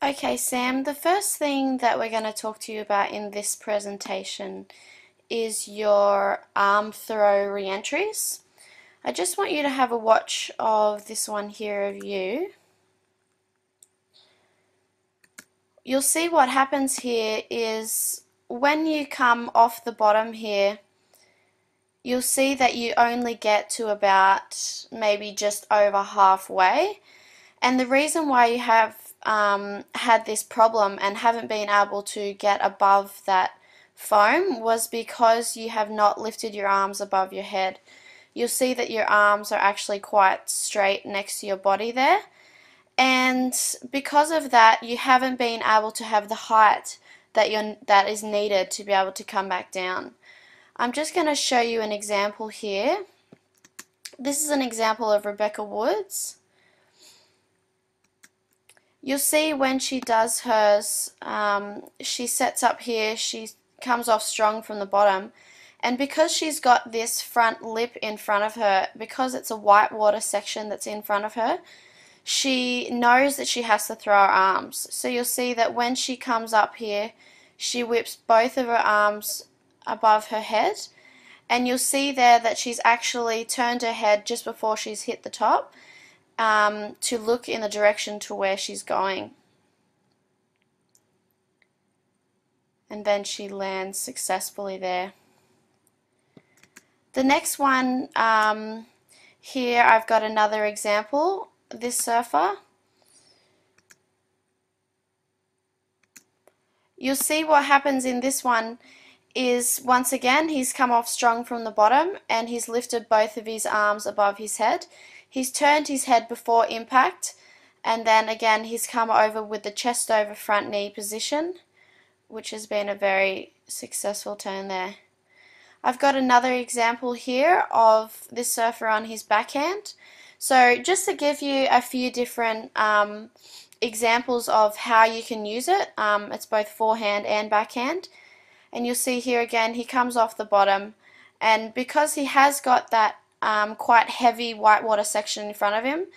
Okay, Sam, the first thing that we're going to talk to you about in this presentation is your arm throw re-entries. I just want you to have a watch of this one here of you. You'll see what happens here is when you come off the bottom here, you'll see that you only get to about maybe just over halfway. And the reason why you have had this problem and haven't been able to get above that foam was because you have not lifted your arms above your head. You'll see that your arms are actually quite straight next to your body there, and because of that you haven't been able to have the height that is needed to be able to come back down. I'm just going to show you an example here. This is an example of Rebecca Woods. You'll see when she does hers, she sets up here, she comes off strong from the bottom, and because she's got this front lip in front of her, because it's a whitewater section that's in front of her, she knows that she has to throw her arms. So you'll see that when she comes up here, she whips both of her arms above her head, and you'll see there that she's actually turned her head just before she's hit the top, to look in the direction to where she's going. And then she lands successfully there. The next one, here I've got another example. This surfer. You'll see what happens in this one is, once again, he's come off strong from the bottom and he's lifted both of his arms above his head. He's turned his head before impact, and then again he's come over with the chest over front knee position, which has been a very successful turn there. I've got another example here of this surfer on his backhand. So just to give you a few different examples of how you can use it, it's both forehand and backhand. And you'll see here again he comes off the bottom, and because he has got that quite heavy whitewater section in front of him,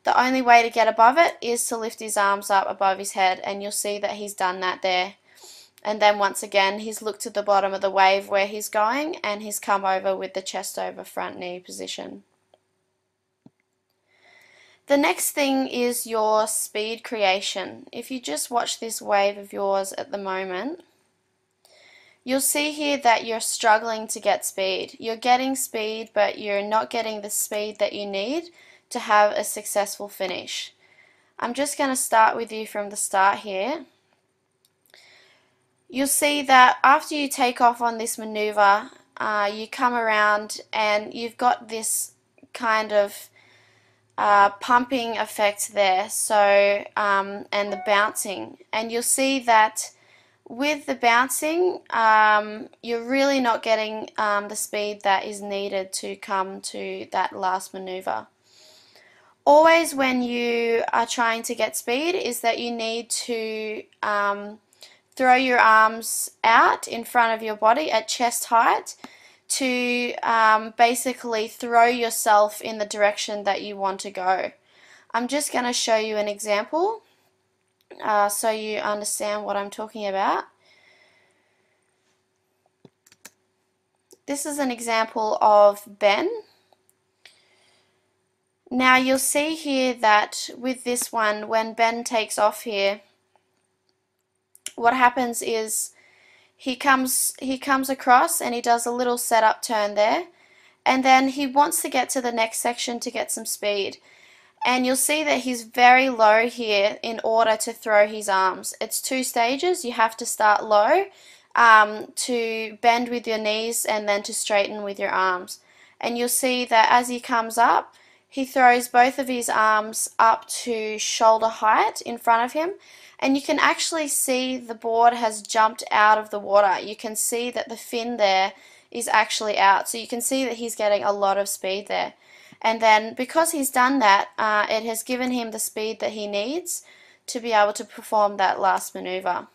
the only way to get above it is to lift his arms up above his head, and you'll see that he's done that there. And then once again he's looked at the bottom of the wave where he's going, and he's come over with the chest over front knee position. The next thing is your speed creation. If you just watch this wave of yours at the moment, you'll see here that you're struggling to get speed. You're getting speed, but you're not getting the speed that you need to have a successful finish. I'm just going to start with you from the start here. You'll see that after you take off on this maneuver, you come around and you've got this kind of pumping effect there, so and the bouncing, and you'll see that with the bouncing, you're really not getting the speed that is needed to come to that last maneuver. Always when you are trying to get speed is that you need to throw your arms out in front of your body at chest height to basically throw yourself in the direction that you want to go. I'm just going to show you an example so you understand what I'm talking about. This is an example of Ben. Now you'll see here that with this one, when Ben takes off here, what happens is he comes across and he does a little setup turn there, and then he wants to get to the next section to get some speed. And you'll see that he's very low here in order to throw his arms. It's two stages. You have to start low to bend with your knees and then to straighten with your arms. And you'll see that as he comes up, he throws both of his arms up to shoulder height in front of him. And you can actually see the board has jumped out of the water. You can see that the fin there is actually out. So you can see that he's getting a lot of speed there. And then because he's done that, it has given him the speed that he needs to be able to perform that last maneuver.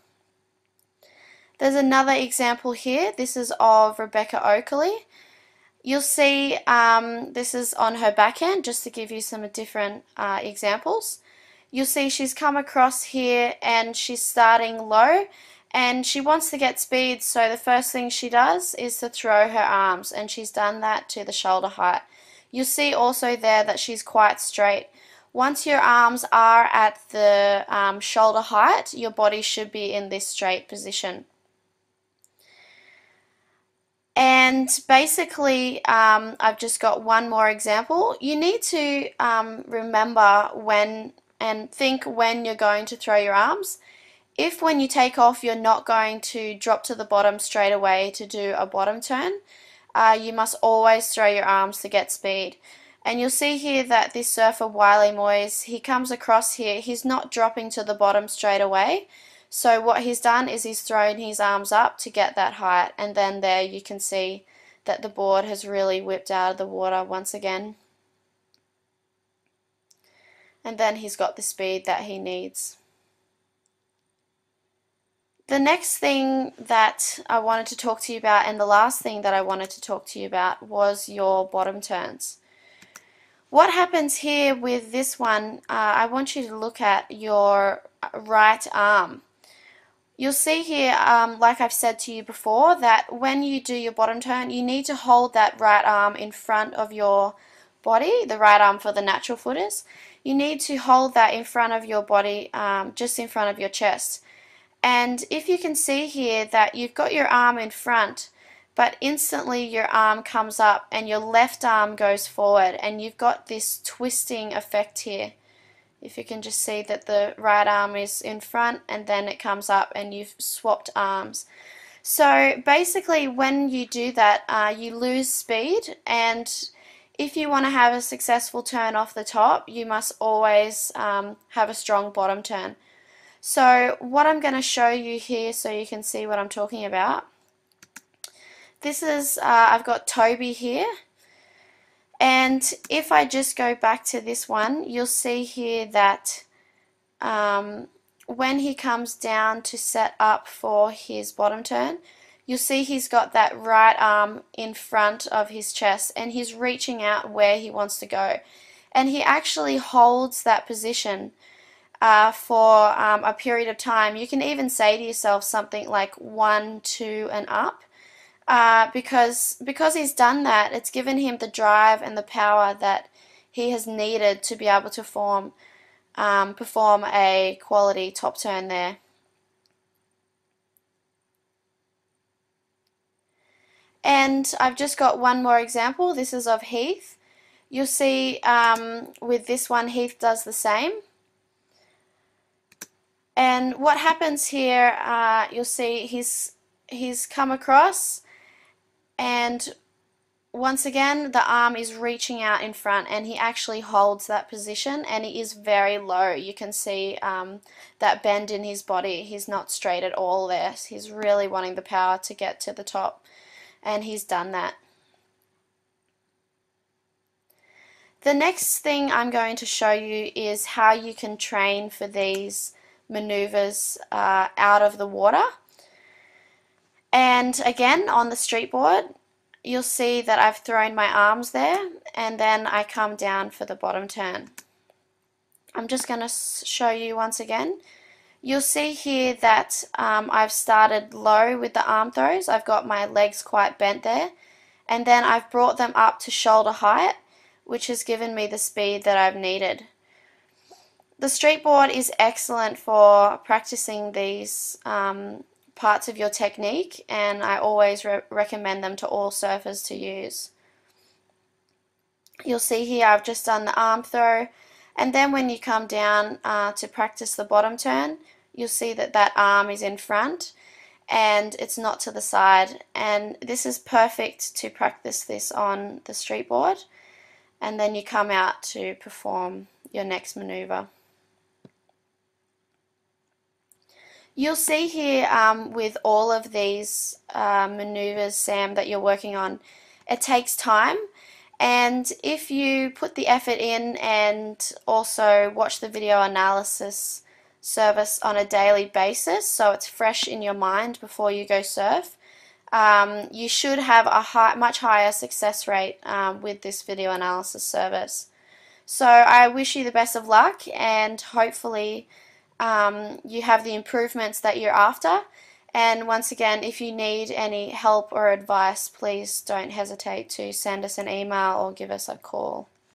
There's another example here. This is of Rebecca Oakley. You'll see this is on her backhand, just to give you some different examples. you'll see she's come across here and she's starting low and she wants to get speed, so the first thing she does is to throw her arms, and she's done that to the shoulder height. You'll see also there that she's quite straight. Once your arms are at the shoulder height, your body should be in this straight position. And basically, I've just got one more example. You need to remember when and think when you're going to throw your arms. If when you take off you're not going to drop to the bottom straight away to do a bottom turn, you must always throw your arms to get speed. And you'll see here that this surfer, Wiley Moyes, he comes across here, he's not dropping to the bottom straight away. So what he's done is he's thrown his arms up to get that height, and then there you can see that the board has really whipped out of the water once again. And then he's got the speed that he needs. The next thing that I wanted to talk to you about, and the last thing that I wanted to talk to you about, was your bottom turns. What happens here with this one, I want you to look at your right arm. You'll see here, like I've said to you before, that when you do your bottom turn, you need to hold that right arm in front of your body, the right arm for the natural footers. You need to hold that in front of your body, just in front of your chest. And if you can see here that you've got your arm in front, but instantly your arm comes up and your left arm goes forward, and you've got this twisting effect here. If you can just see that the right arm is in front and then it comes up and you've swapped arms. So basically when you do that, you lose speed, and if you want to have a successful turn off the top, you must always have a strong bottom turn. So what I'm going to show you here so you can see what I'm talking about. This is, I've got Toby here, and if I just go back to this one, you'll see here that when he comes down to set up for his bottom turn, you'll see he's got that right arm in front of his chest and he's reaching out where he wants to go. And he actually holds that position for a period of time. You can even say to yourself something like 1, 2 and up, because he's done that, it's given him the drive and the power that he has needed to be able to perform a quality top turn there. And I've just got one more example. This is of Heath. You'll see with this one Heath does the same. And what happens here, you'll see he's come across, and once again the arm is reaching out in front and he actually holds that position, and he is very low. You can see that bend in his body. He's not straight at all there. He's really wanting the power to get to the top, and he's done that. The next thing I'm going to show you is how you can train for these maneuvers out of the water. And again, on the street board, you'll see that I've thrown my arms there, and then I come down for the bottom turn. I'm just going to show you once again. You'll see here that I've started low with the arm throws. I've got my legs quite bent there, and then I've brought them up to shoulder height, which has given me the speed that I've needed. The street board is excellent for practicing these parts of your technique, and I always recommend them to all surfers to use. You'll see here I've just done the arm throw, and then when you come down to practice the bottom turn, you'll see that that arm is in front and it's not to the side, and this is perfect to practice this on the street board, and then you come out to perform your next maneuver. You'll see here with all of these maneuvers, Sam, that you're working on, it takes time, and if you put the effort in and also watch the video analysis service on a daily basis so it's fresh in your mind before you go surf, you should have a much higher success rate with this video analysis service. So I wish you the best of luck, and hopefully you have the improvements that you're after. And once again, if you need any help or advice, please don't hesitate to send us an email or give us a call.